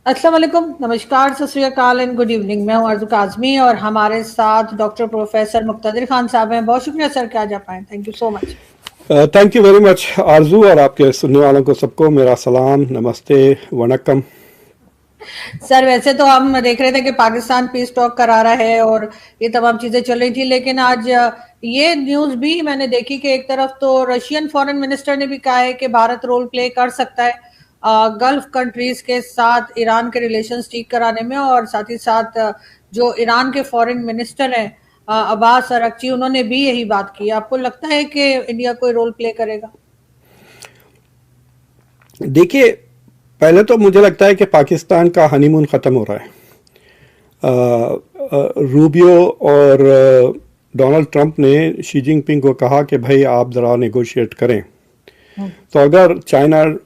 अस्सलाम वालेकुम, नमस्कार, सत श्री अकाल एंड गुड इवनिंग। मैं हूं आरजू काजमी और हमारे साथ डॉक्टर प्रोफेसर मुक्तदिर खान साहब हैं। बहुत शुक्रिया सर कि आज आप आए। Thank you so much. Thank you very much आरजू, और आपके सुनने वालों को सबको मेरा सलाम, नमस्ते, वनक्कम। सर वैसे तो हम देख रहे थे कि पाकिस्तान पीस टॉक करा रहा है और ये तमाम चीजें चल रही थी, लेकिन आज ये न्यूज भी मैंने देखी कि एक तरफ तो रशियन फॉरेन मिनिस्टर ने भी कहा है कि भारत रोल प्ले कर सकता है गल्फ कंट्रीज के साथ ईरान के रिलेशंस ठीक कराने में, और साथ ही साथ जो ईरान के फॉरेन मिनिस्टर हैं अब्बास अरगची, उन्होंने भी यही बात की। आपको लगता है कि इंडिया कोई रोल प्ले करेगा? देखिए, पहले तो मुझे लगता है कि पाकिस्तान का हनीमून ख़त्म हो रहा है। रूबियो और डोनाल्ड ट्रंप ने शी जिनपिंग को कहा कि भाई आप ज़रा नेगोशिएट करें। तो अगर चाइना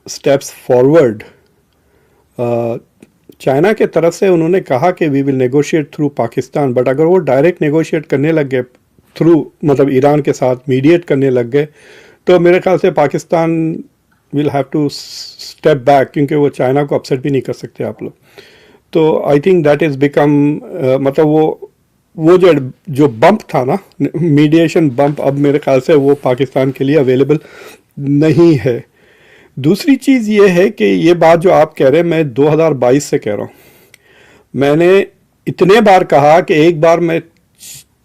स्टेप्स फॉरवर्ड, चाइना के तरफ से उन्होंने कहा कि we will negotiate through Pakistan, but अगर वो डायरेक्ट नेगोशिएट करने लग गए थ्रू, मतलब ईरान के साथ मीडिएट करने लग गए, तो मेरे ख्याल से Pakistan will have to step back, क्योंकि वो चाइना को अपसेट भी नहीं कर सकते आप लोग। तो I think that is become, मतलब वो जो बम्प था ना, मीडिएशन बम्प, अब मेरे ख्याल से वो पाकिस्तान के लिए अवेलेबल नहीं है। दूसरी चीज़ ये है कि ये बात जो आप कह रहे हैं, मैं 2022 से कह रहा हूँ। मैंने इतने बार कहा कि एक बार मैं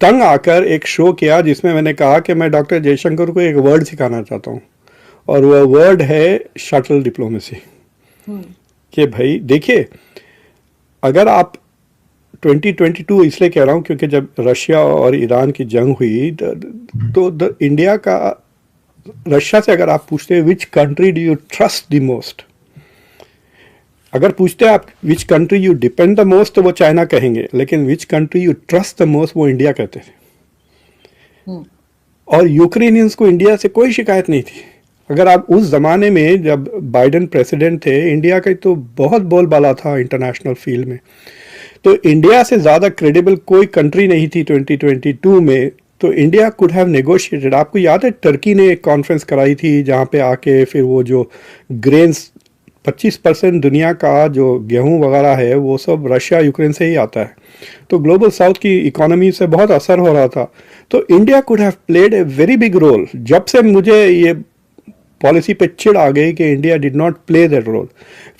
तंग आकर एक शो किया जिसमें मैंने कहा कि मैं डॉक्टर जयशंकर को एक वर्ड सिखाना चाहता हूँ, और वह वर्ड है शटल डिप्लोमेसी। कि भाई देखिए, अगर आप 2022 इसलिए कह रहा हूँ क्योंकि जब रशिया और ईरान की जंग हुई तो इंडिया का, रशिया से अगर आप पूछते हैं which country do you trust the most, अगर पूछते हैं आप which country you depend the most, तो वो चाइना कहेंगे, लेकिन which country you trust the most वो इंडिया कहते थे। और यूक्रेनियंस को इंडिया से कोई शिकायत नहीं थी। अगर आप उस ज़माने में जब बाइडेन प्रेसिडेंट थे, इंडिया का तो बहुत बोलबाला था इंटरनेशनल फील्ड में। तो इंडिया से ज़्यादा क्रेडिबल कोई कंट्री नहीं थी 2022 में। तो इंडिया कुड हैव नेगोशिएटेड। आपको याद है टर्की ने एक कॉन्फ्रेंस कराई थी जहाँ पे आके फिर वो जो ग्रेन्स 25% दुनिया का जो गेहूं वगैरह है वो सब रशिया यूक्रेन से ही आता है। तो ग्लोबल साउथ की इकोनॉमी से बहुत असर हो रहा था। तो India could have played a very big role. जब से मुझे ये पॉलिसी पे चिढ़ आ गई कि India did not play that role,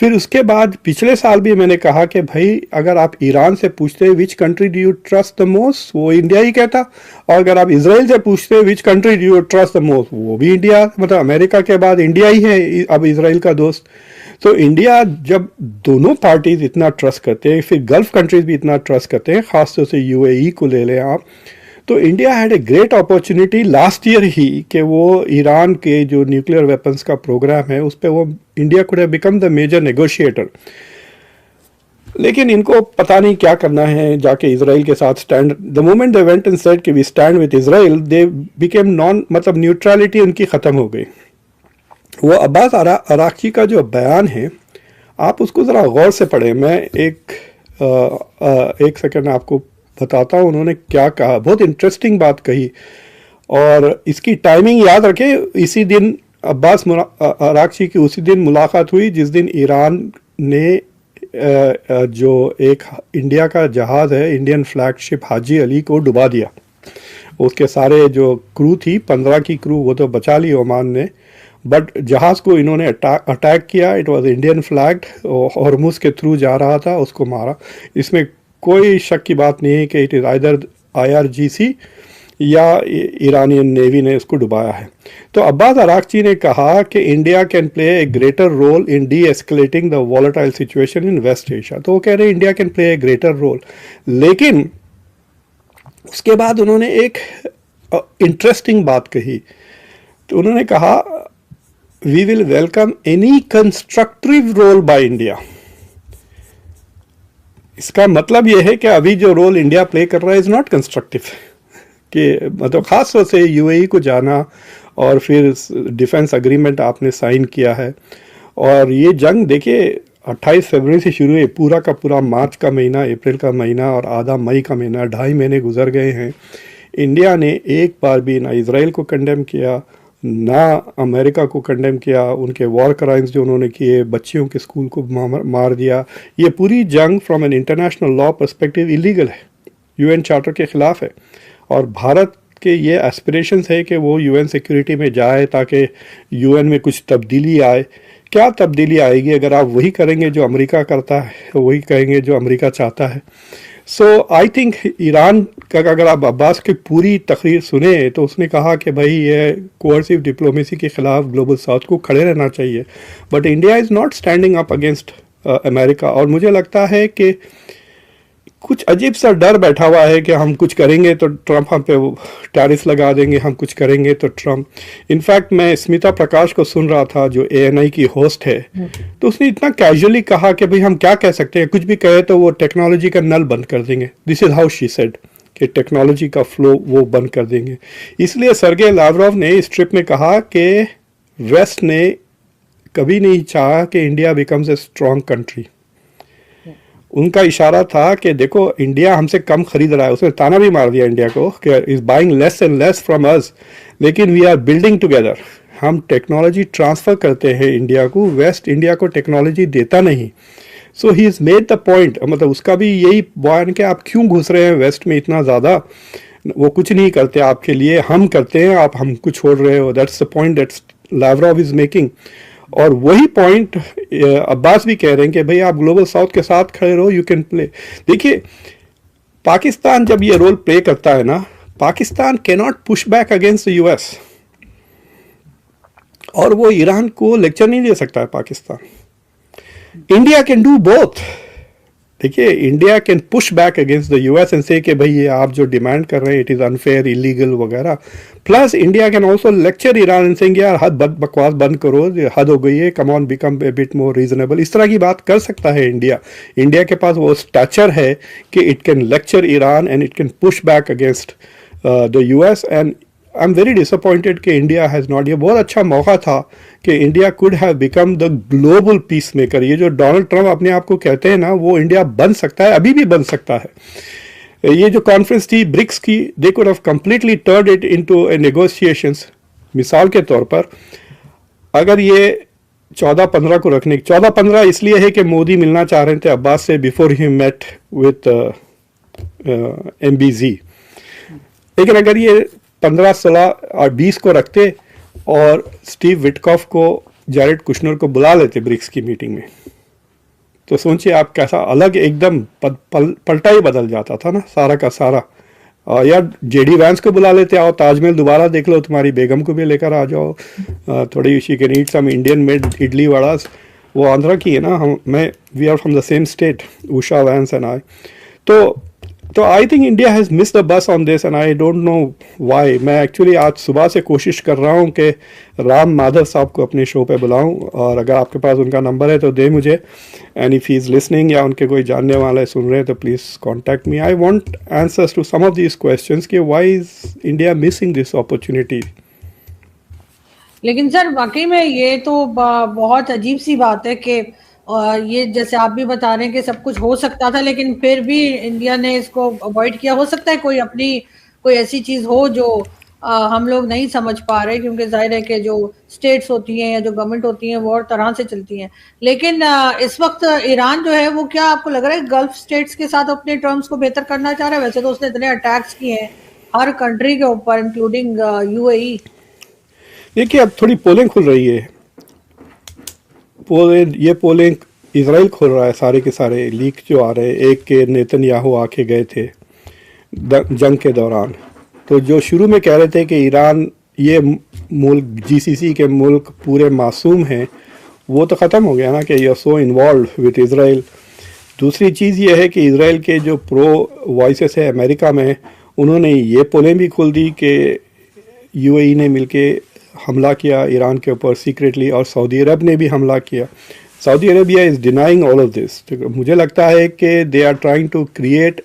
फिर उसके बाद पिछले साल भी मैंने कहा कि भाई अगर आप ईरान से पूछते which country do you trust the most, वो इंडिया ही कहता। और अगर आप इसराइल से पूछते which country do you trust the most, वो भी इंडिया, मतलब अमेरिका के बाद इंडिया ही है अब इसराइल का दोस्त। तो इंडिया जब दोनों पार्टीज इतना ट्रस्ट करते हैं, फिर गल्फ कंट्रीज भी इतना ट्रस्ट करते हैं, खासतौर से यूएई को ले लें आप, तो India had a great opportunity last year ही कि वो ईरान के जो न्यूक्लियर वेपन्स का प्रोग्राम है उस पर वो India could have become the major negotiator. लेकिन इनको पता नहीं क्या करना है, जाके इसराइल के साथ stand, the moment they went and said कि we stand with Israel, they became non, मतलब न्यूट्रलिटी उनकी ख़त्म हो गई। वो अब्बास अराक्ची का जो बयान है आप उसको ज़रा गौर से पढ़ें। मैं एक सेकंड आपको बताता हूँ उन्होंने क्या कहा। बहुत इंटरेस्टिंग बात कही, और इसकी टाइमिंग याद रखें। इसी दिन अब्बास अराक्ची की उसी दिन मुलाकात हुई जिस दिन ईरान ने जो एक इंडिया का जहाज़ है, इंडियन फ्लैगशिप हाजी अली को डुबा दिया। उसके सारे जो क्रू थी, 15 की क्रू, वो तो बचा ली ओमान ने, बट जहाज़ को इन्होंने अटैक किया। It was Indian flagged, Hormuz के थ्रू जा रहा था, उसको मारा। इसमें कोई शक की बात नहीं है कि इट इज़ आइदर IRGC या ईरानियन नेवी ने इसको डुबाया है। तो अब्बास अराक्ची ने कहा कि India can play a greater role in de-escalating the volatile situation in West Asia. तो वो कह रहे हैं India can play a greater role. लेकिन उसके बाद उन्होंने एक इंटरेस्टिंग बात कही। तो उन्होंने कहा we will welcome any constructive role by India. इसका मतलब यह है कि अभी जो रोल इंडिया प्ले कर रहा है इज़ नॉट कंस्ट्रक्टिव, कि मतलब ख़ास तौर से यूएई को जाना और फिर डिफेंस एग्रीमेंट आपने साइन किया है। और ये जंग देखिए 28 फरवरी से शुरू हुई, पूरा का पूरा मार्च का महीना, अप्रैल का महीना और आधा मई का महीना, 2.5 महीने गुजर गए हैं। इंडिया ने एक बार भी ना इसराइल को कंडेम किया, ना अमेरिका को कंडेम किया, उनके वॉर क्राइम्स जो उन्होंने किए, बच्चियों के स्कूल को मार दिया, ये पूरी जंग from an international law perspective illegal है, यूएन चार्टर के ख़िलाफ़ है। और भारत के ये एस्पिरेशंस है कि वो यूएन सिक्योरिटी में जाए ताकि यूएन में कुछ तब्दीली आए। क्या तब्दीली आएगी अगर आप वही करेंगे जो अमेरिका करता है, वही करेंगे जो अमेरिका चाहता है। सो आई थिंक ईरान का अगर आप अब्बास की पूरी तकरीर सुने तो उसने कहा कि भाई ये कोअर्सिव डिप्लोमेसी के ख़िलाफ़ ग्लोबल साउथ को खड़े रहना चाहिए, but India is not standing up against America. और मुझे लगता है कि कुछ अजीब सा डर बैठा हुआ है कि हम कुछ करेंगे तो ट्रंप हम पे टैरिफ लगा देंगे, हम कुछ करेंगे तो ट्रंप। इनफैक्ट मैं स्मिता प्रकाश को सुन रहा था जो ANI की होस्ट है, तो उसने इतना कैजुअली कहा कि भाई हम क्या कह सकते हैं, कुछ भी कहे तो वो टेक्नोलॉजी का नल बंद कर देंगे। This is how she said कि टेक्नोलॉजी का फ्लो वो बंद कर देंगे। इसलिए सर्गे लावरोव ने इस ट्रिप में कहा कि वेस्ट ने कभी नहीं चाहा कि India becomes a strong country. उनका इशारा था कि देखो इंडिया हमसे कम खरीद रहा है, उसने ताना भी मार दिया इंडिया को कि is buying less and less from us, लेकिन वी आर बिल्डिंग टुगेदर। हम टेक्नोलॉजी ट्रांसफ़र करते हैं इंडिया को, वेस्ट इंडिया को टेक्नोलॉजी देता नहीं। So he is made the point, मतलब उसका भी यही बयान कि आप क्यों घुस रहे हैं वेस्ट में इतना ज़्यादा, वो कुछ नहीं करते आपके लिए, हम करते हैं, आप हमको छोड़ रहे हो। That's the point that's Lavrov is making. और वही पॉइंट अब्बास भी कह रहे हैं कि भाई आप ग्लोबल साउथ के साथ खड़े रहो, यू कैन प्ले। देखिए पाकिस्तान जब ये रोल प्ले करता है ना, Pakistan can not push back against the US, और वो ईरान को लेक्चर नहीं दे सकता है Pakistan. India can do both. देखिए India can push back against the US and say कि भाई ये आप जो डिमांड कर रहे हैं इट इज़ अनफेयर, इलीगल वगैरह। Plus India can also lecture Iran and saying यार हद बकवास बंद करो, हद हो गई है, come on become a bit more reasonable. इस तरह की बात कर सकता है इंडिया। इंडिया के पास वो स्टैचर है कि it can lecture Iran and it can push back against the US. And I am very disappointed कि इंडिया हैज़ नॉट। ये बहुत अच्छा मौका था कि India could have become the global peace maker. ये जो डोनाल्ड ट्रंप अपने आप को कहते हैं ना, वो इंडिया बन सकता है, अभी भी बन सकता है। ये जो कॉन्फ्रेंस थी ब्रिक्स की, दे could have completely turned it into A negotiations. मिसाल के तौर पर अगर ये 14-15 को रखने, 14-15 इसलिए है कि मोदी मिलना चाह रहे थे अब्बास से बिफोर ही मेट विथ MBZ, लेकिन अगर ये 15, 16 और 20 को रखते और स्टीव विटकॉफ को, जैरेड कुशनर को बुला लेते ब्रिक्स की मीटिंग में, तो सोचिए आप कैसा अलग एकदम पलटा ही बदल जाता था ना सारा का सारा। यार JD वैंस को बुला लेते, आओ ताजमहल दोबारा देख लो, तुम्हारी बेगम को भी लेकर आ जाओ, थोड़ी she can eat some Indian made idli vadas. वो आंध्रा की है ना, we are from the same state, Usha Vance and I. तो I think India has miss the bus on this and I don't know why. मैं एक्चुअली आज सुबह से कोशिश कर रहा हूँ कि राम माधव साहब को अपने शो पे बुलाऊं, और अगर आपके पास उनका नंबर है तो दे मुझे, and if he is listening या उनके कोई जानने वाले सुन रहे हैं तो please contact me. I want answers to some of these questions कि why is India missing this opportunity. लेकिन सर वाकई में ये तो बहुत अजीब सी बात है कि ये जैसे आप भी बता रहे हैं कि सब कुछ हो सकता था, लेकिन फिर भी इंडिया ने इसको अवॉइड किया। हो सकता है कोई अपनी कोई ऐसी चीज़ हो जो हम लोग नहीं समझ पा रहे, क्योंकि जाहिर है कि जो स्टेट्स होती हैं या जो गवर्नमेंट होती हैं वो और तरह से चलती हैं। लेकिन इस वक्त ईरान जो है वो, क्या आपको लग रहा है गल्फ स्टेट्स के साथ अपने टर्म्स को बेहतर करना चाह रहा है? वैसे तो उसने इतने अटैक्स किए हैं हर कंट्री के ऊपर, इंक्लूडिंग UAE। देखिए अब थोड़ी पोलिंग खुल रही है, ये पोलिंग इसराइल खोल रहा है, सारे के सारे लीक जो आ रहे हैं। एक के नेतन्याहू आके गए थे जंग के दौरान, तो जो शुरू में कह रहे थे कि ईरान ये मुल्क GCC के मुल्क पूरे मासूम हैं, वो तो ख़त्म हो गया ना कि you are so involve with Israel. दूसरी चीज़ ये है कि इसराइल के जो प्रो वॉइसेस है अमेरिका में, उन्होंने ये पोलें भी खोल दी कि UAE ने मिलके हमला किया ईरान के ऊपर सीक्रेटली, और सऊदी अरब ने भी हमला किया। Saudi Arabia is denying all of this. तो मुझे लगता है कि they are trying to create,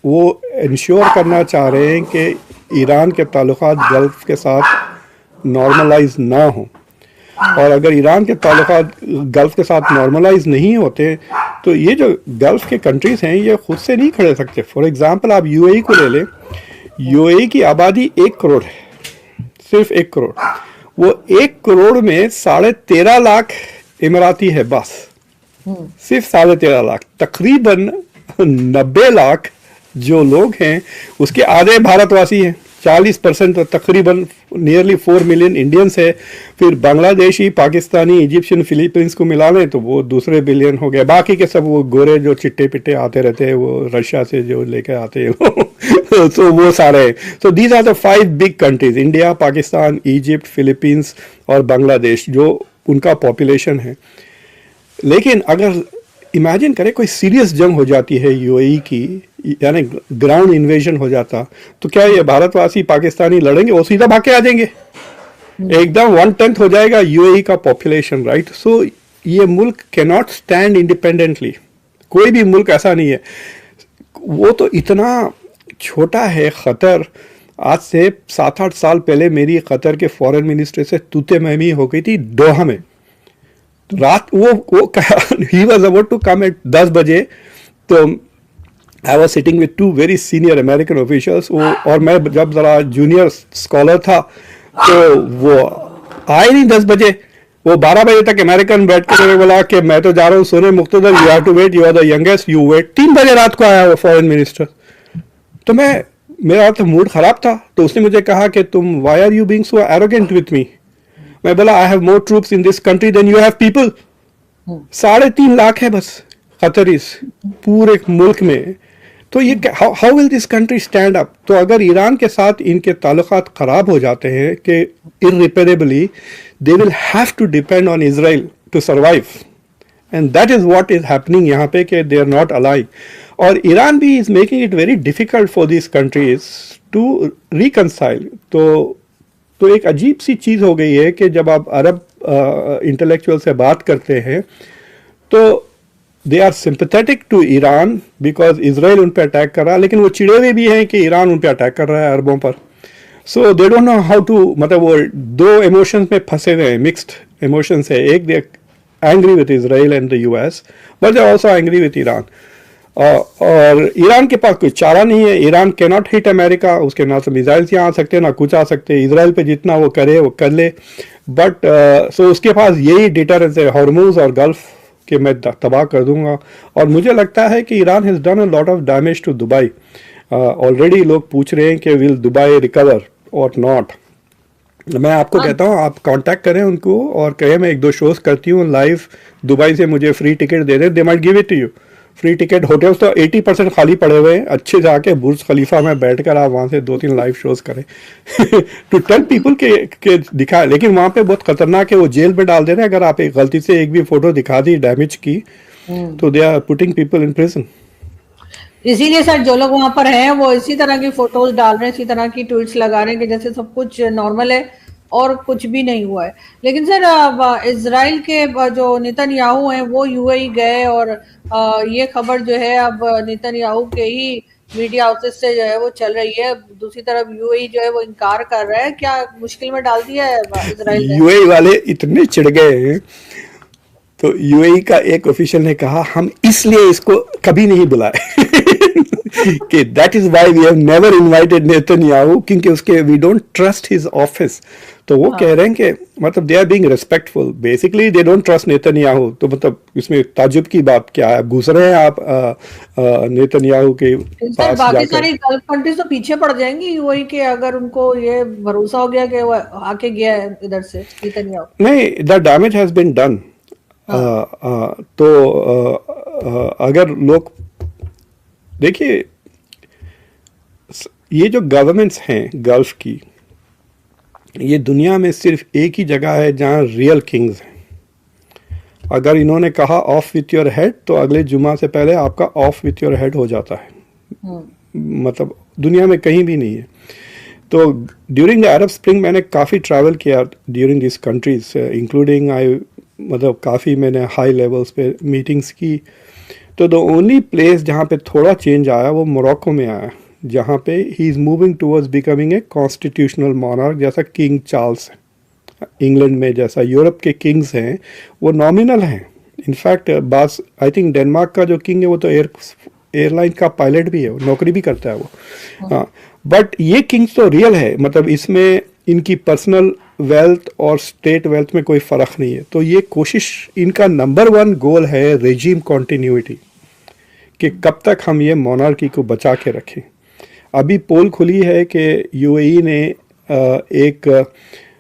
वो इंश्योर करना चाह रहे हैं कि ईरान के ताल्लुकात गल्फ़ के साथ नॉर्मलाइज ना हो, और अगर ईरान के ताल्लुकात गल्फ़ के साथ नॉर्मलाइज नहीं होते तो ये जो गल्फ़ के कंट्रीज़ हैं ये खुद से नहीं खड़े सकते। फॉर एग्ज़ाम्पल आप UAE को ले लें, UAE की आबादी 1 करोड़ है, सिर्फ 1 करोड़। वो 1 करोड़ में 13.5 लाख इमराती है बस, सिर्फ 13.5 लाख। तकरीबन 90 लाख जो लोग हैं उसके आधे भारतवासी हैं, 40% तो तकरीबन नियरली 4 मिलियन इंडियंस है। फिर बांग्लादेशी, पाकिस्तानी, इजिप्शियन, फिलीपींस को मिला लें तो वो दूसरे बिलियन हो गए। बाकी के सब वो गोरे जो चिट्टे पिट्टे आते रहते हैं, वो रशिया से जो लेकर आते हैं तो वो सारे। So these are the 5 big countries, India, Pakistan, Egypt, Philippines और बांग्लादेश, जो उनका पॉपुलेशन है। लेकिन अगर इमेजिन करें कोई सीरियस जंग हो जाती है यूएई की, यानी ग्राउंड इन्वेजन हो जाता, तो क्या ये भारतवासी पाकिस्तानी लड़ेंगे? वो सीधा भाग के आ जाएंगे, एकदम 1/10 हो जाएगा यूएई का पॉपुलेशन, राइट? सो ये मुल्क कैन नॉट स्टैंड इंडिपेंडेंटली, कोई भी मुल्क ऐसा नहीं है। वो तो इतना छोटा है कतर। आज से 7-8 साल पहले मेरी कतर के फॉरेन मिनिस्टर से तूते महमी हो गई थी दोहा में। रात वो ही was about to come at 10 बजे, तो I was sitting with 2 very senior American officials, और मैं जब जरा जूनियर स्कॉलर था, तो वो आए नहीं 10 बजे। वो 12 बजे तक अमेरिकन बैठ के मेरे बोला कि मैं तो जा रहा हूँ सोने Muqtadar, you have to wait, you are the youngest, you wait. 3 बजे रात को आया वो फॉरेन मिनिस्टर। तो मेरा तो मूड खराब था, तो उसने मुझे कहा कि तुम why are you being so arrogant with me? मैं बोला I have more troops in this country than you have people. 3.5 lakh है बस कतरीज पूरे मुल्क में। तो ये how will this country stand up? तो अगर ईरान के साथ इनके ताल्लुकात खराब हो जाते हैं कि irreparably, they will have to depend on Israel to survive, and that is what is happening यहाँ पे, कि दे आर नॉट अलाइंग। और ईरान भी is making it very difficult for this countries to reconcile. तो एक अजीब सी चीज़ हो गई है कि जब आप अरब इंटेलेक्चुअल से बात करते हैं तो they are sympathetic to Iran because Israel उन पर अटैक कर रहा है, लेकिन वो चिड़े हुए भी हैं कि ईरान उन पर अटैक कर रहा है अरबों पर। So they don't know how to, मतलब वो 2 इमोशंस में फंसे हुए हैं, मिक्स्ड इमोशंस है। एक they angry with Israel and the US, but they also angry with Iran. और ईरान के पास कोई चारा नहीं है। Iran can not hit America, उसके ना तो मिसाइल्स यहाँ आ सकते ना कुछ आ सकते। इजराइल पे जितना वो करे वो कर ले, बट सो उसके पास यही डिटरेंस है, हॉर्मुज और गल्फ के मैं तबाह कर दूंगा। और मुझे लगता है कि Iran has done a lot of damage to Dubai. Already लोग पूछ रहे हैं कि विल दुबई रिकवर और नॉट। मैं आपको कहता हूँ आप कांटेक्ट करें उनको और कहें मैं 1-2 शोज करती हूँ लाइव दुबई से, मुझे फ्री टिकट दे दें, they might give it to you. Free ticket, hotels तो 80% खाली पड़े हुए हैं। अच्छे जाके बुर्ज खलीफा में बैठकर आप वहाँ से 2-3 लाइव शोज करें टू टेल पीपल के दिखाए। लेकिन वहाँ पे बहुत खतरनाक है, वो जेल में डाल दे रहे हैं अगर आप एक गलती से एक भी फोटो दिखा दी डैमेज की, तो they are putting people in prison. इसीलिए सर जो लोग वहां पर हैं वो इसी तरह की फोटोज डाल रहे हैं, इसी तरह की ट्वीट्स लगा रहे हैं कि जैसे सब कुछ नॉर्मल है और कुछ भी नहीं हुआ है। लेकिन सर इजराइल के जो नेतन्याहू हैं वो यूएई गए और ये खबर जो है अब नेतन्याहू के ही मीडिया हाउसेस से जो है वो चल रही है। दूसरी तरफ यूएई जो है वो इनकार कर रहा है। क्या मुश्किल में डाल दिया है इजराइल ने? यूएई वाले इतने चिढ़ गए हैं, तो यूएई का एक ऑफिशियल ने कहा हम इसलिए इसको कभी नहीं बुलाए कि that is why we have never invited Netanyahu, क्योंकि उसके we don't trust his office. तो वो कह रहे हैं कि मतलब they are being respectful, basically they don't trust Netanyahu. तो मतलब इसमें ताजुब की बात क्या है? घुस रहे हैं आप नेतन्याहू के पास बाकी सारी गल्फ कंट्रीज तो पीछे पड़ जाएंगी यूएई के, अगर उनको ये भरोसा हो गया कि वो आके गया है इधर से नेतन्याहू। नहीं, the damage has been done. तो अगर लोग देखिए, ये जो गवर्नमेंट्स हैं गल्फ की, ये दुनिया में सिर्फ एक ही जगह है जहां रियल किंग्स हैं। अगर इन्होंने कहा ऑफ विथ योर हेड, तो अगले जुमा से पहले आपका ऑफ विथ योर हेड हो जाता है। मतलब दुनिया में कहीं भी नहीं है। तो ड्यूरिंग द अरब स्प्रिंग मैंने काफ़ी ट्रैवल किया ड्यूरिंग दिस कंट्रीज, इंक्लूडिंग मतलब काफ़ी मैंने हाई लेवल्स पे मीटिंग्स की। तो द ओनली प्लेस जहाँ पे थोड़ा चेंज आया वो मोरक्को में आया, जहाँ पे he is moving towards becoming a constitutional monarch, जैसा किंग चार्ल्स इंग्लैंड में, जैसा यूरोप के किंग्स हैं वो नॉमिनल हैं। इनफैक्ट बास आई थिंक डेनमार्क का जो किंग है वो तो एयरलाइन का पायलट भी है, वो नौकरी भी करता है वो। हाँ, बट ये किंग्स तो रियल है। मतलब इसमें इनकी पर्सनल वेल्थ और स्टेट वेल्थ में कोई फ़र्क नहीं है। तो ये कोशिश, इनका नंबर वन गोल है रेजिम कॉन्टिन्यूटी, कि कब तक हम ये मोनार्की को बचा के रखें। अभी पोल खुली है कि यूएई ने एक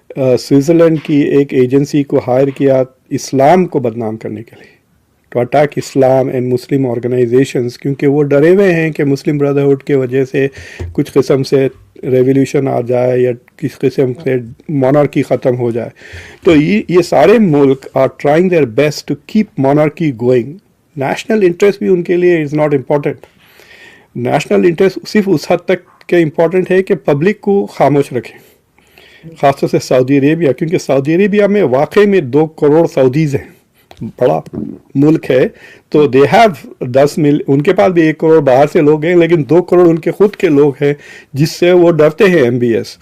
स्विट्ज़रलैंड की एक एजेंसी को हायर किया इस्लाम को बदनाम करने के लिए, to attack Islam and Muslim organisations, क्योंकि वो डरे हुए हैं कि मुस्लिम ब्रदरहुड के वजह से कुछ किस्म से रेवोल्यूशन आ जाए या किस किस्म से मोनार्की ख़त्म हो जाए। तो ये सारे मुल्क are trying their best to keep monarchy going. National interest भी उनके लिए is not important. National interest सिर्फ उस हद तक के इम्पॉर्टेंट है कि पब्लिक को खामोश रखें, ख़ासतौर से सऊदी अरेबिया, क्योंकि सऊदी अरेबिया में वाकई में 2 करोड़ सऊदीज़ हैं, बड़ा मुल्क है। तो दे हैव 10 मिलियन, उनके पास भी 1 करोड़ बाहर से लोग हैं, लेकिन 2 करोड़ उनके खुद के लोग हैं, जिससे वो डरते हैं MBS।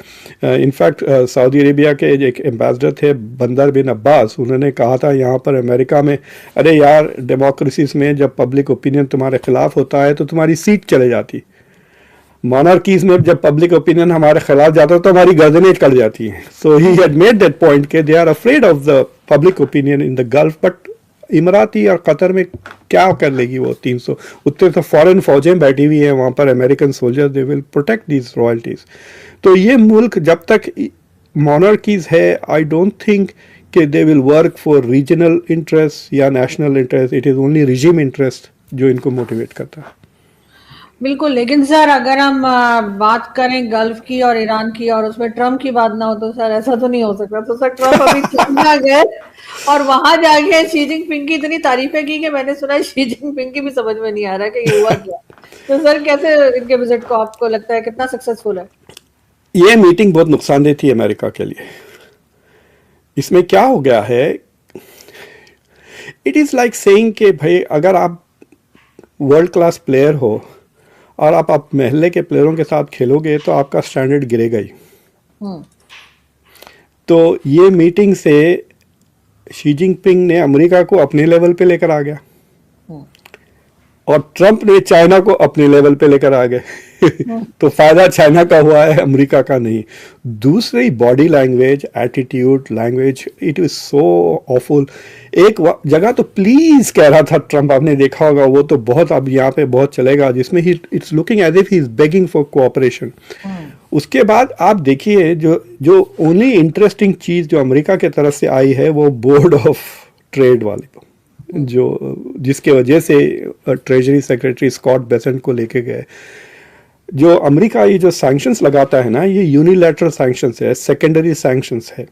इनफैक्ट सऊदी अरेबिया के एक एम्बेसडर थे बंदर बिन अब्बास, उन्होंने कहा था यहाँ पर अमेरिका में, अरे यार डेमोक्रेसीज में जब पब्लिक ओपिनियन तुम्हारे खिलाफ होता है तो तुम्हारी सीट चले जाती, मोनार्कीज में जब पब्लिक ओपिनियन हमारे खिलाफ जाता है तो हमारी गर्दनें कट जाती हैं। So he had made that point कि they are afraid of the public opinion in the Gulf. But Emirati और कतर में क्या कर लेगी वो 300, उतने तो फॉरेन फौजें बैठी हुई हैं वहाँ पर, American soldier, they will protect these royalties. तो ये मुल्क जब तक मोनार्कीज है, आई डोंट थिंक कि they will work for regional interest या national interest. It is only regime interest जो इनको मोटिवेट करता है। बिल्कुल, लेकिन सर अगर हम बात करें गल्फ की और ईरान की और उसमें ट्रम्प की बात ना हो तो सर ऐसा तो नहीं हो सकता। तो सर ट्रम्प अभी चाइना गए और वहां जाके शी जिनपिंग की इतनी तारीफें की कि मैंने सुना शी जिनपिंग की भी समझ में नहीं आ रहा कि ये हुआ क्या। तो सर कैसे इनके विजिट को आपको लगता है कितना सक्सेसफुल है? ये मीटिंग बहुत नुकसानदेह थी अमेरिका के लिए। इसमें क्या हो गया है, इट इज़ लाइक सेइंग कि भाई अगर आप वर्ल्ड क्लास प्लेयर हो और आप महल्ले के प्लेयरों के साथ खेलोगे तो आपका स्टैंडर्ड गिरेगा ही। तो ये मीटिंग से शी जिनपिंग ने अमेरिका को अपने लेवल पे लेकर आ गया और ट्रंप ने चाइना को अपने लेवल पे लेकर आ गए। तो फायदा चाइना का हुआ है, अमेरिका का नहीं। दूसरी body language, attitude, language, it is so awful. एक जगह तो प्लीज कह रहा था ट्रंप, आपने देखा होगा, वो तो बहुत अब यहाँ पे बहुत चलेगा, जिसमें he it's looking as if he is begging for cooperation. उसके बाद आप देखिए जो ओनली इंटरेस्टिंग चीज जो अमेरिका के तरफ से आई है वो बोर्ड ऑफ ट्रेड वाली, जो जिसके वजह से ट्रेजरी सेक्रेटरी स्कॉट बेसेंट को लेके गए। जो अमेरिका ये जो सैंक्शंस लगाता है ना, ये यूनिलैटरल सैंक्शंस है, सेकेंडरी सैंक्शंस है।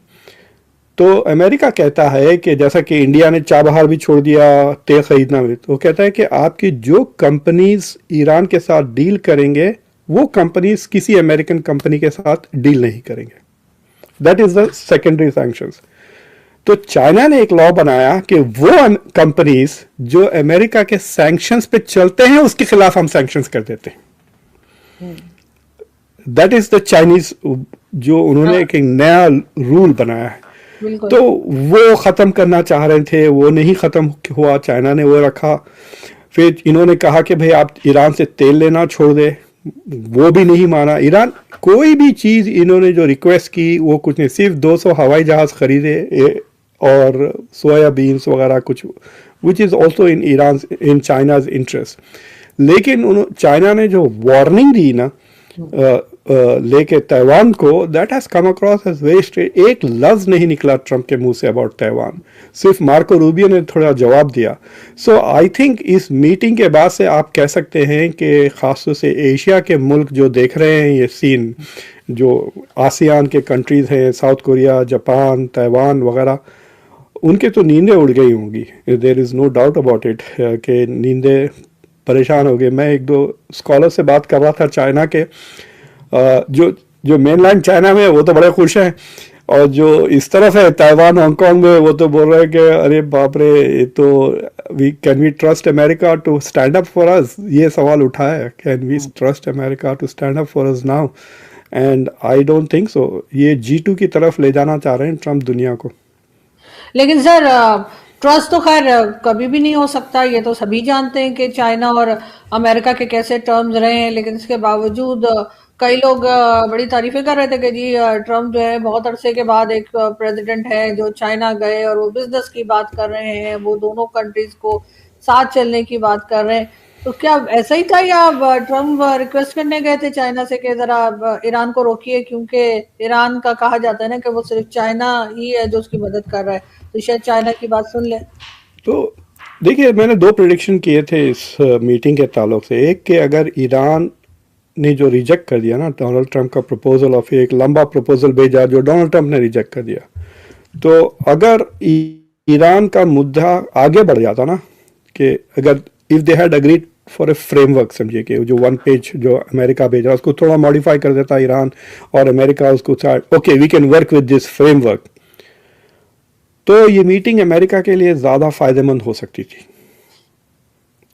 तो अमेरिका कहता है कि जैसा कि इंडिया ने चाबहार भी छोड़ दिया तेल खरीदना भी, तो कहता है कि आपकी जो कंपनीज ईरान के साथ डील करेंगे वो कंपनीज किसी अमेरिकन कंपनी के साथ डील नहीं करेंगे। That is the secondary sanctions. तो चाइना ने एक लॉ बनाया कि वो कंपनीज जो अमेरिका के सैंक्शंस पे चलते हैं उसके खिलाफ हम सैंक्शंस कर देते हैं। दैट इज द चाइनीज, जो उन्होंने एक नया रूल बनाया है। तो वो खत्म करना चाह रहे थे, वो नहीं खत्म हुआ, चाइना ने वो रखा। फिर इन्होंने कहा कि भाई आप ईरान से तेल लेना छोड़ दे, वो भी नहीं माना ईरान। कोई भी चीज इन्होंने जो रिक्वेस्ट की वो कुछ नहीं, सिर्फ 200 हवाई जहाज खरीदे और सोयाबीन्स वगैरह कुछ, which is also in Iran in China's interest. लेकिन चाइना ने जो वार्निंग दी ना लेके ताइवान को, that has come across as very straight. एक लफ्ज नहीं निकला ट्रंप के मुंह से अबाउट ताइवान, सिर्फ मार्को रूबियो ने थोड़ा जवाब दिया। सो आई थिंक इस मीटिंग के बाद से आप कह सकते हैं कि खासतौर से एशिया के मुल्क जो देख रहे हैं ये सीन, जो आसियान के कंट्रीज हैं, साउथ कोरिया, जापान, ताइवान वगैरह, उनके तो नींदें उड़ गई होंगी। There is no doubt about it कि नींदें परेशान हो गए। मैं एक दो स्कॉलर से बात कर रहा था चाइना के, जो मेनलैंड चाइना में वो तो बड़े खुश हैं, और जो इस तरफ है ताइवान हांगकांग में वो तो बोल रहे हैं कि अरे बाप रे, ये तो can we trust America to stand up for us. ये सवाल उठा है, can we trust America to stand up for us now, and I don't think so. ये G2 की तरफ ले जाना चाह रहे हैं ट्रम्प दुनिया को। लेकिन सर ट्रस्ट तो खैर कभी भी नहीं हो सकता, ये तो सभी जानते हैं कि चाइना और अमेरिका के कैसे टर्म्स रहे हैं, लेकिन इसके बावजूद कई लोग बड़ी तारीफें कर रहे थे कि जी ट्रम्प जो है बहुत अरसे के बाद एक प्रेसिडेंट है जो चाइना गए और वो बिजनेस की बात कर रहे हैं, वो दोनों कंट्रीज को साथ चलने की बात कर रहे हैं। तो क्या ऐसा ही था या ट्रम्प रिक्वेस्ट करने गए थे चाइना से कि जरा ईरान को रोकिए, क्योंकि ईरान का कहा जाता है ना कि वो सिर्फ चाइना ही है जो उसकी मदद कर रहा है, तो शायद चाइना की बात सुन ले। तो देखिए, मैंने दो प्रिडिक्शन किए थे इस मीटिंग के ताल्लुक से। एक कि अगर ईरान ने जो रिजेक्ट कर दिया ना डोनाल्ड ट्रंप का प्रपोजल, और फिर एक लंबा प्रपोजल भेजा जो डोनाल्ड ट्रंप ने रिजेक्ट कर दिया, तो अगर ईरान का मुद्दा आगे बढ़ जाता ना, कि अगर if they had agreed for a framework, समझिए कि जो वन पेज जो अमेरिका भेज रहा है उसको थोड़ा मॉडिफाई कर देता ईरान, और अमेरिका उसको okay we can work with this framework, तो ये मीटिंग अमेरिका के लिए ज़्यादा फायदेमंद हो सकती थी,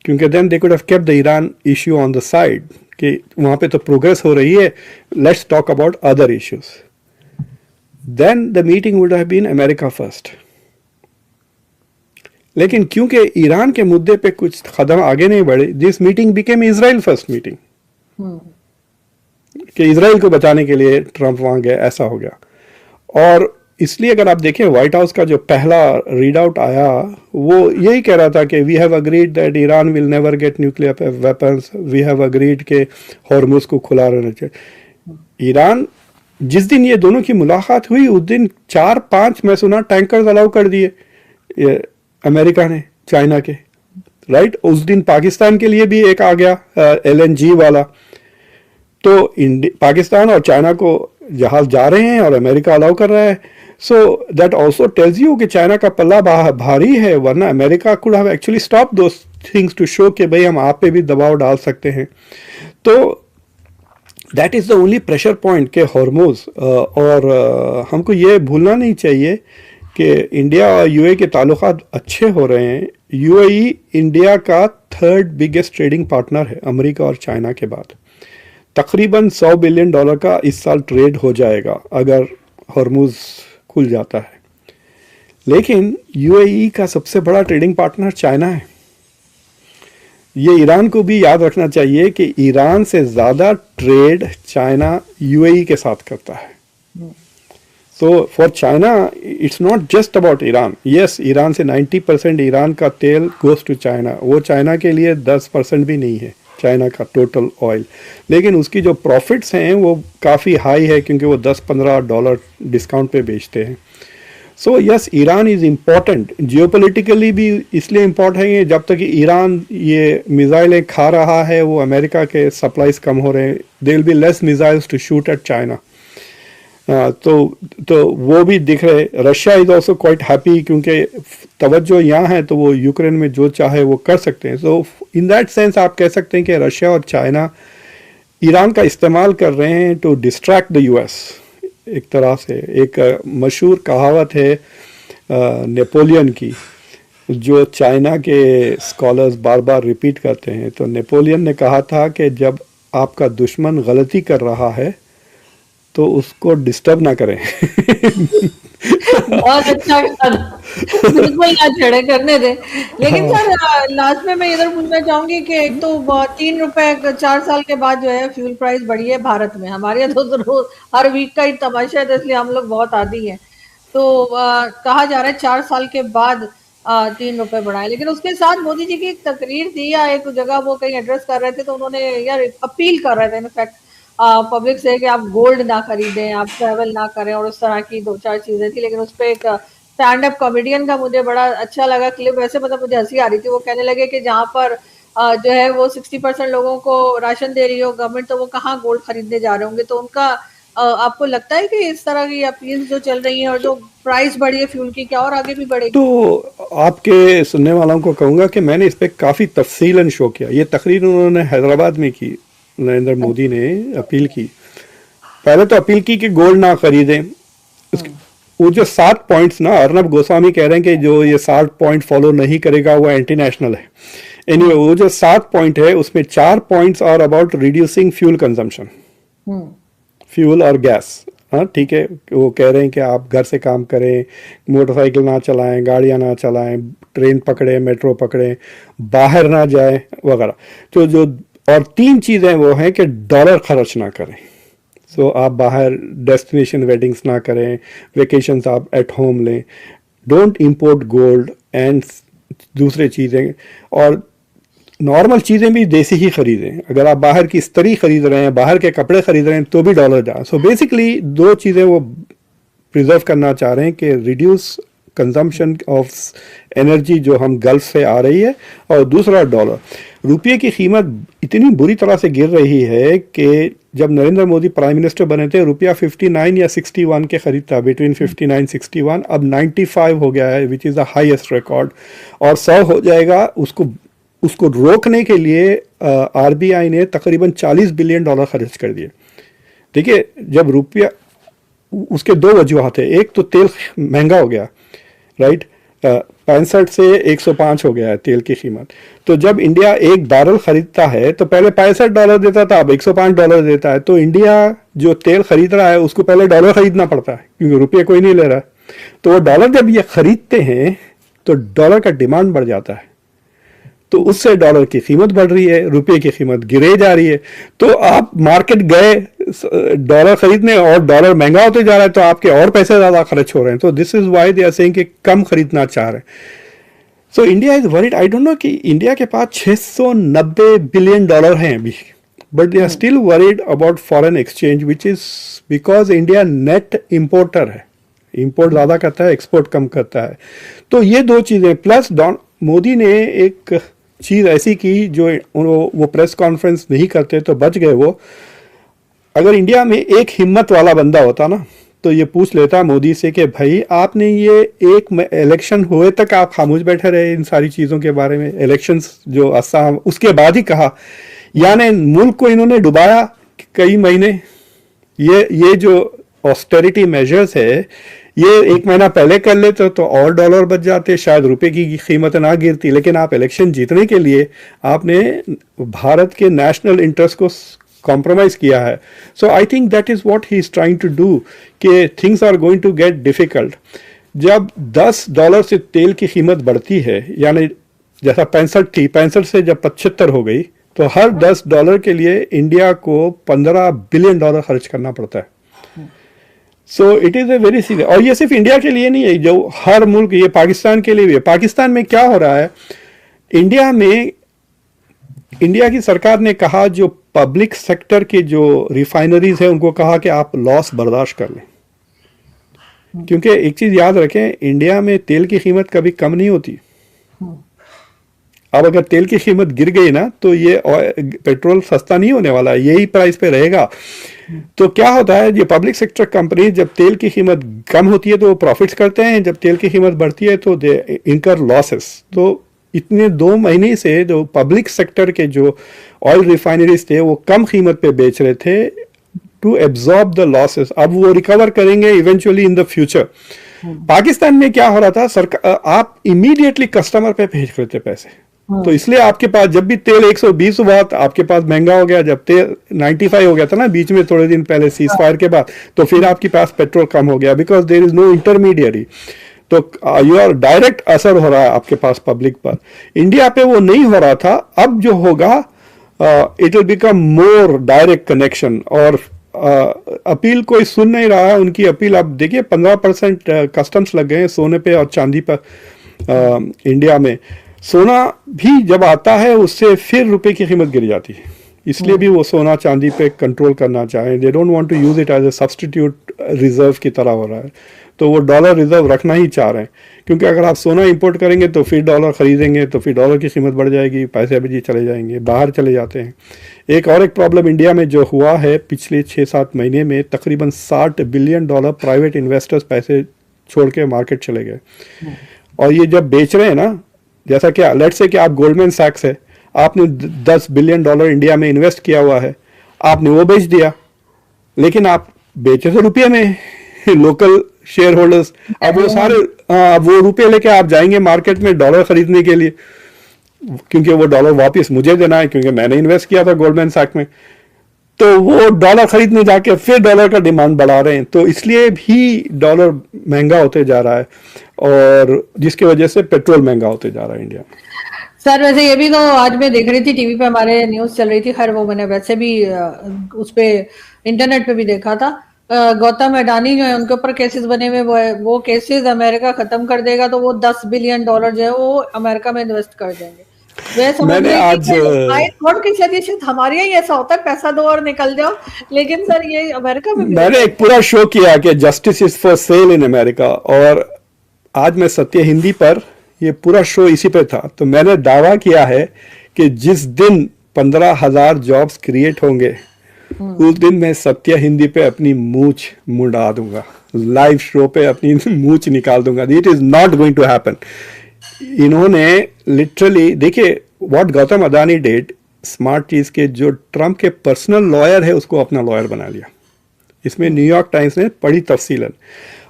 क्योंकि then they could have kept the Iran issue on the side कि वहाँ पे तो प्रोग्रेस हो रही है, let's talk about other issues. Then the meeting would have been America first. लेकिन क्योंकि ईरान के मुद्दे पे कुछ कदम आगे नहीं बढ़े, this meeting became Israel first meeting, कि इजराइल को बचाने के लिए ट्रंप वहाँ गए, ऐसा हो गया। और इसलिए अगर आप देखें व्हाइट हाउस का जो पहला रीड आउट आया वो यही कह रहा था कि we have agreed that Iran will never get nuclear weapons, we have agreed के हॉर्मुज को खुला रहना चाहिए। ईरान जिस दिन ये दोनों की मुलाकात हुई उस दिन 4-5 मैं सुना टैंकर्स अलाउ कर दिए अमेरिका ने चाइना के, राइट। उस दिन पाकिस्तान के लिए भी एक आ गया LNG वाला। तो पाकिस्तान और चाइना को जहाज जा रहे हैं और अमेरिका अलाउ कर रहा है। So that also tells you कि चाइना का पल्ला भारी है, वरना America could have actually stop दो थिंग्स टू शो कि भाई हम आप पे भी दबाव डाल सकते हैं। तो that is the only pressure point के हॉर्मोज। और हमको ये भूलना नहीं चाहिए कि इंडिया और UAE के ताल्लुकात अच्छे हो रहे हैं। UAE इंडिया का 3rd बिगेस्ट ट्रेडिंग पार्टनर है अमेरिका और चाइना के बाद। तकरीबन $100 बिलियन का इस साल ट्रेड हो जाएगा अगर हॉर्मुज खुल जाता है। लेकिन UAE का सबसे बड़ा ट्रेडिंग पार्टनर चाइना है। ये ईरान को भी याद रखना चाहिए कि ईरान से ज़्यादा ट्रेड चाइना UAE के साथ करता है। So for China it's not just about Iran. Yes, Iran से 90% ईरान का तेल गोज टू चाइना, वो चाइना के लिए 10% भी नहीं है चाइना का टोटल ऑयल। लेकिन उसकी जो प्रॉफिट्स हैं वो काफ़ी हाई है, क्योंकि वो $10-15 डिस्काउंट पे बेचते हैं। So yes, Iran is important geopolitically भी, इसलिए इम्पॉर्टेंट है जब तक कि ईरान ये मिज़ाइलें खा रहा है, वो अमेरिका के सप्लाईज कम हो रहे हैं, there will be less missiles to shoot at China. तो वो भी दिख रहे। Russia is also quite happy, क्योंकि तवज्जो यहाँ है तो वो यूक्रेन में जो चाहे वो कर सकते हैं। सो इन दैट सेंस आप कह सकते हैं कि रशिया और चाइना ईरान का इस्तेमाल कर रहे हैं टू डिस्ट्रैक्ट द US एक तरह से। एक मशहूर कहावत है नेपोलियन की, जो चाइना के स्कॉलर्स बार बार रिपीट करते हैं। तो नेपोलियन ने कहा था कि जब आपका दुश्मन गलती कर रहा है तो उसको डिस्टर्ब ना करें। बहुत अच्छा, बिल्कुल ना छेड़े, करने दे। लेकिन सर लास्ट में मैं इधर पूछना चाहूंगी कि एक तो ₹3 4 साल के बाद जो है फ्यूल प्राइस बढ़ी है भारत में। हमारे यहाँ तो रोज हर वीक का ही तमाशा है, तो इसलिए हम लोग बहुत आदी हैं। तो कहा जा रहा है 4 साल के बाद ₹3 बढ़ाए। लेकिन उसके साथ मोदी जी की एक तकरीर थी या एक जगह वो कहीं एड्रेस कर रहे थे, तो उन्होंने यार अपील कर रहे थे इनफैक्ट पब्लिक से कि आप गोल्ड ना खरीदें, आप ट्रैवल ना करें, और उस तरह की 2-4 चीजें थी। लेकिन उस पर एक स्टैंड अप कॉमेडियन का मुझे बड़ा अच्छा लगा क्लिप। वैसे मतलब मुझे हंसी आ रही थी। वो कहने लगे कि जहाँ पर जो है वो 60% लोगों को राशन दे रही हो गवर्नमेंट, तो वो कहाँ गोल्ड खरीदने जा रहे होंगे। तो उनका आपको लगता है कि इस तरह की अपील जो चल रही है और जो प्राइस बढ़ी है फ्यूल की, क्या और आगे भी बढ़ेगी? तो आपके सुनने वालों को कहूँगा कि मैंने इस पर काफ़ी तफसीलन शो किया। ये तकरीर उन्होंने हैदराबाद में की, नरेंद्र मोदी ने अपील की। पहले तो अपील की कि गोल्ड ना खरीदें। वो जो 7 पॉइंट्स ना, अर्नब गोस्वामी कह रहे हैं कि जो ये 7 पॉइंट फॉलो नहीं करेगा वो एंटी नेशनल है। एनीवे, वो जो 7 पॉइंट है उसमें 4 points are about reducing fuel consumption, fuel और गैस। हाँ ठीक है, वो कह रहे हैं कि आप घर से काम करें, मोटरसाइकिल ना चलाएं, गाड़ियां ना चलाएं, ट्रेन पकड़ें, मेट्रो पकड़ें, बाहर ना जाएं वगैरह। तो जो और 3 चीज़ें वो हैं कि डॉलर खर्च ना करें। सो आप बाहर डेस्टिनेशन वेडिंग्स ना करें, वेकेशंस आप एट होम लें, डोंट इंपोर्ट गोल्ड एंड दूसरे चीज़ें, और नॉर्मल चीज़ें भी देसी ही खरीदें। अगर आप बाहर की इस्त्री खरीद रहे हैं, बाहर के कपड़े खरीद रहे हैं, तो भी डॉलर जा। सो बेसिकली दो चीज़ें वो प्रिजर्व करना चाह रहे हैं कि रिड्यूस कंजम्पशन ऑफ एनर्जी जो हम गल्फ से आ रही है, और दूसरा डॉलर। रुपये की कीमत इतनी बुरी तरह से गिर रही है कि जब नरेंद्र मोदी प्राइम मिनिस्टर बने थे, रुपया 59 या 61 के करीब था, बिटवीन 59-61, अब 95 हो गया है, which is the highest record, और 100 हो जाएगा। उसको रोकने के लिए आरबीआई ने तकरीबन $40 बिलियन खर्च कर दिए। देखिए, जब रुपया, उसके दो वजूहत है। एक तो तेल महंगा हो गया, राइट, 65 से 105 हो गया है तेल की कीमत। तो जब इंडिया एक बैरल खरीदता है तो पहले $65 देता था, अब $105 देता है। तो इंडिया जो तेल खरीद रहा है उसको पहले डॉलर खरीदना पड़ता है, क्योंकि रुपये कोई नहीं ले रहा है। तो वो डॉलर जब ये खरीदते हैं तो डॉलर का डिमांड बढ़ जाता है, तो उससे डॉलर की कीमत बढ़ रही है, रुपये की कीमत गिरे जा रही है। तो आप मार्केट गए डॉलर खरीदने और डॉलर महंगा होते जा रहा है, तो आपके और पैसे ज़्यादा खर्च हो रहे हैं। तो this is why they are saying कि कम खरीदना चाह रहे हैं। So India is worried. I don't know कि इंडिया के पास $690 बिलियन हैं अभी, but they are still worried about foreign exchange, which is because India net importer है, इम्पोर्ट ज़्यादा करता है, एक्सपोर्ट कम करता है। तो ये दो चीज़ें, प्लस मोदी ने एक चीज़ ऐसी की जो वो प्रेस कॉन्फ्रेंस नहीं करते तो बच गए वो। अगर इंडिया में एक हिम्मत वाला बंदा होता ना, तो ये पूछ लेता मोदी से कि भाई आपने ये एक इलेक्शन हुए तक आप खामोश बैठे रहे इन सारी चीज़ों के बारे में, इलेक्शंस जो असम, उसके बाद ही कहा, यानी मुल्क को इन्होंने डुबाया कई महीने। ये जो ऑस्टेरिटी मेजर्स है, ये एक महीना पहले कर लेते तो और डॉलर बच जाते, शायद रुपए की कीमत ना गिरती। लेकिन आप इलेक्शन जीतने के लिए आपने भारत के नेशनल इंटरेस्ट को कॉम्प्रोमाइज किया है। So I think that is what he is trying to do, कि things are going to get difficult. जब $10 से तेल की कीमत बढ़ती है, यानी जैसा 65 थी, 65 से जब 75 हो गई, तो हर $10 के लिए इंडिया को $15 बिलियन खर्च करना पड़ता है। So it is a very serious. और ये सिर्फ इंडिया के लिए नहीं है, जो हर मुल्क, ये पाकिस्तान के लिए भी है। पाकिस्तान में क्या हो रहा है, इंडिया की सरकार ने कहा जो पब्लिक सेक्टर के जो रिफाइनरीज है उनको कहा कि आप लॉस बर्दाश्त कर लें, क्योंकि एक चीज़ याद रखें, इंडिया में तेल की कीमत कभी कम नहीं होती। अब अगर तेल की कीमत गिर गई ना, तो ये पेट्रोल सस्ता नहीं होने वाला, यही प्राइस पे रहेगा। तो क्या होता है, ये पब्लिक सेक्टर कंपनी जब तेल की कीमत कम होती है तो वो प्रॉफिट्स करते हैं, जब तेल की कीमत बढ़ती है तो दे इनकर लॉसेस। तो इतने 2 महीने से जो पब्लिक सेक्टर के जो ऑयल रिफाइनरीज थे वो कम कीमत पे बेच रहे थे टू एब्जॉर्ब द लॉसेस। अब वो रिकवर करेंगे eventually in the future. Pakistan में क्या हो रहा था, सरकार आप इमीडिएटली कस्टमर पे भेज रहे थे पैसे, तो इसलिए आपके पास जब भी तेल 120 हुआ तो आपके पास महंगा हो गया, जब तेल 95 हो गया था ना बीच में थोड़े दिन पहले सीज फायर के बाद, तो फिर आपके पास पेट्रोल कम हो गया, because there is no intermediary. तो योर डायरेक्ट असर हो रहा है आपके पास पब्लिक पर। इंडिया पे वो नहीं हो रहा था, अब जो होगा it will become more direct connection. और अपील कोई सुन नहीं रहा है उनकी अपील। अब देखिए 15% कस्टम्स लग गए हैं सोने पे और चांदी पर इंडिया में। सोना भी जब आता है उससे फिर रुपए की कीमत गिर जाती है, इसलिए भी वो सोना चांदी पे कंट्रोल करना चाहें। They don't want to use it as a substitute reserve की तरह हो रहा है, तो वो डॉलर रिजर्व रखना ही चाह रहे हैं, क्योंकि अगर आप सोना इंपोर्ट करेंगे तो फिर डॉलर खरीदेंगे तो फिर डॉलर की कीमत बढ़ जाएगी, पैसे भी चले जाएंगे, बाहर चले जाते हैं। एक प्रॉब्लम इंडिया में जो हुआ है पिछले 6-7 महीने में, तकरीबन $60 बिलियन प्राइवेट इन्वेस्टर्स पैसे छोड़ के मार्केट चले गए। और ये जब बेच रहे हैं ना, जैसा कि लेट्स से कि आप गोल्डमैन सैक्स है, आपने $10 बिलियन इंडिया में इन्वेस्ट किया हुआ है, आपने वो बेच दिया, लेकिन आप बेचे तो रुपये में, लोकल शेयर होल्डर्स। अब वो सारे वो रुपये लेके आप जाएंगे मार्केट में डॉलर खरीदने के लिए, क्योंकि वो डॉलर वापस मुझे देना है, क्योंकि मैंने इन्वेस्ट किया था गोल्डमैन सैक्स में। तो वो डॉलर खरीदने जाके फिर डॉलर का डिमांड बढ़ा रहे हैं, तो इसलिए भी डॉलर महंगा होते जा रहा है, और जिसकी वजह से पेट्रोल महंगा होते जा रहा है इंडिया में। सर वैसे ये भी तो आज मैं देख रही थी टीवी पे, हमारे न्यूज चल रही थी, खैर वो मैंने वैसे भी उस पे इंटरनेट पे भी देखा था। गौतम अडानी जो है उनके ऊपर केसेस बने हुए, वो केसेस अमेरिका खत्म कर देगा तो वो $10 बिलियन जो है वो अमेरिका में इन्वेस्ट कर देंगे। वे समझ मैंने रही थी आज कि आई थॉट कि शायद हमारे यहाँ ऐसा होता है, पैसा दो और निकल जाओ, लेकिन सर ये अमेरिका में भी मैंने एक पूरा शो किया कि justice is for sale in America, और आज मैं सत्य हिंदी पर ये पूरा शो इसी पे था। तो मैंने दावा किया है कि जिस दिन 15,000 जॉब्स क्रिएट होंगे उस दिन मैं सत्य हिंदी पे अपनी मूंछ मुंडा दूंगा, लाइव शो पे अपनी मूंछ निकाल दूंगा। It is not going to happen. इन्होंने लिटरली, देखिए what Gautam Adani did, smart चीज के, जो ट्रम्प के पर्सनल लॉयर है उसको अपना लॉयर बना लिया। इसमें न्यूयॉर्क टाइम्स ने पढ़ी तफसीलन,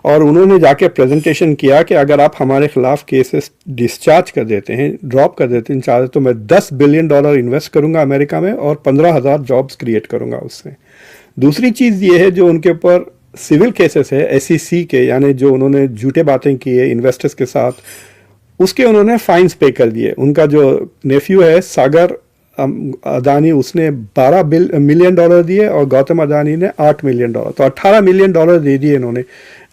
और उन्होंने जाके प्रेजेंटेशन किया कि अगर आप हमारे खिलाफ केसेस डिस्चार्ज कर देते हैं, ड्रॉप कर देते हैं चार्ज, तो मैं $10 बिलियन इन्वेस्ट करूंगा अमेरिका में और 15,000 जॉब्स क्रिएट करूंगा उससे। दूसरी चीज़ ये है, जो उनके ऊपर सिविल केसेस है SEC के, यानी जो उन्होंने झूठे बातें की है इन्वेस्टर्स के साथ, उसके उन्होंने फाइन्स पे कर दिए। उनका जो नेफ्यू है सागर अदानी, उसने $12 मिलियन दिए और गौतम अदानी ने $8 मिलियन, तो $18 मिलियन दे दिए इन्होंने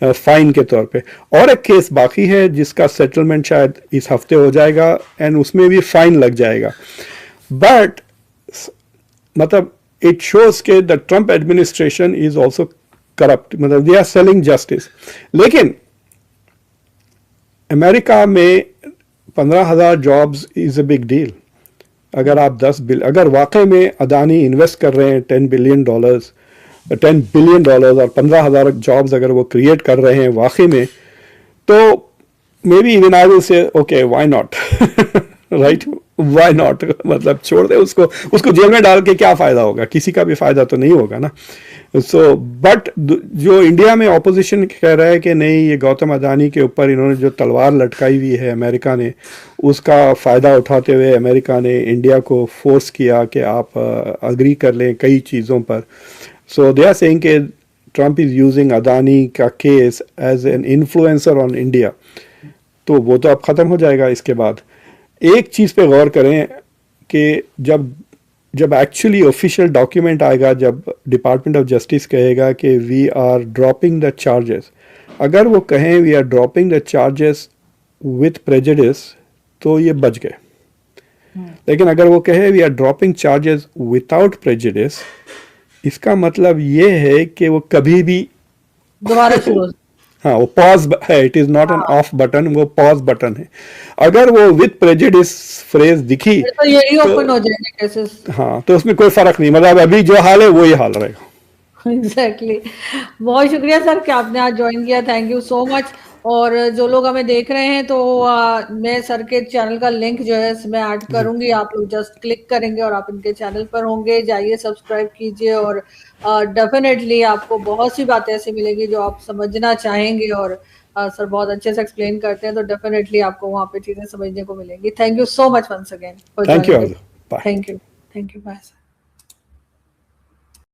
फाइन के तौर पे। और एक केस बाकी है जिसका सेटलमेंट शायद इस हफ्ते हो जाएगा, एंड उसमें भी फाइन लग जाएगा। बट मतलब इट शोज के the Trump administration is also corrupt, मतलब दे आर सेलिंग जस्टिस। लेकिन अमेरिका में 15,000 jobs is a big deal. अगर आप अगर वाकई में अदानी इन्वेस्ट कर रहे हैं $10 बिलियन और 15,000 जॉब्स अगर वो क्रिएट कर रहे हैं वाकई में, तो may be even I will say okay why not, right, why not, मतलब छोड़ दे उसको जेल में डाल के क्या फायदा होगा, किसी का भी फायदा तो नहीं होगा ना। सो बट जो इंडिया में ऑपोजिशन कह रहा है कि नहीं, ये गौतम अदानी के ऊपर इन्होंने जो तलवार लटकाई हुई है अमेरिका ने, उसका फ़ायदा उठाते हुए अमेरिका ने इंडिया को फोर्स किया कि आप अग्री कर लें कई चीज़ों पर। सो दे आर सेइंग कि ट्रम्प इज़ यूजिंग अदानी का case as an influencer on India. तो वो तो अब ख़त्म हो जाएगा इसके बाद। एक चीज़ पे गौर करें कि जब एक्चुअली ऑफिशियल डॉक्यूमेंट आएगा, जब डिपार्टमेंट ऑफ जस्टिस कहेगा कि we are dropping the charges, अगर वो कहें we are dropping the charges with prejudice तो ये बच गए। लेकिन अगर वो कहे we are dropping charges without prejudice, इसका मतलब ये है कि वो कभी भी दोबारा शुरू, हाँ, वो पॉज है, it is not an off button, वो पॉज बटन है। अगर वो विद प्रेजुडिस फ्रेज दिखी तो यही ओपन हो जाएंगे केसेस। हाँ, तो उसमें कोई फर्क नहीं, मतलब अभी जो हाल है वही हाल रहेगा। एग्जैक्टली। बहुत शुक्रिया सर कि आपने आज ज्वाइन किया, थैंक यू सो मच। और जो लोग हमें देख रहे हैं तो मैं सर के चैनल का लिंक जो है इसमें ऐड करूंगी, आप लोग जस्ट क्लिक करेंगे और आप इनके चैनल पर होंगे, जाइए सब्सक्राइब कीजिए, और डेफिनेटली आपको बहुत सी बातें ऐसी मिलेगी जो आप समझना चाहेंगे, और सर बहुत अच्छे से एक्सप्लेन करते हैं, तो डेफिनेटली आपको वहाँ पे चीजें समझने को मिलेंगी। Thank you so much once again. Thank you, bye. Thank you bye sir.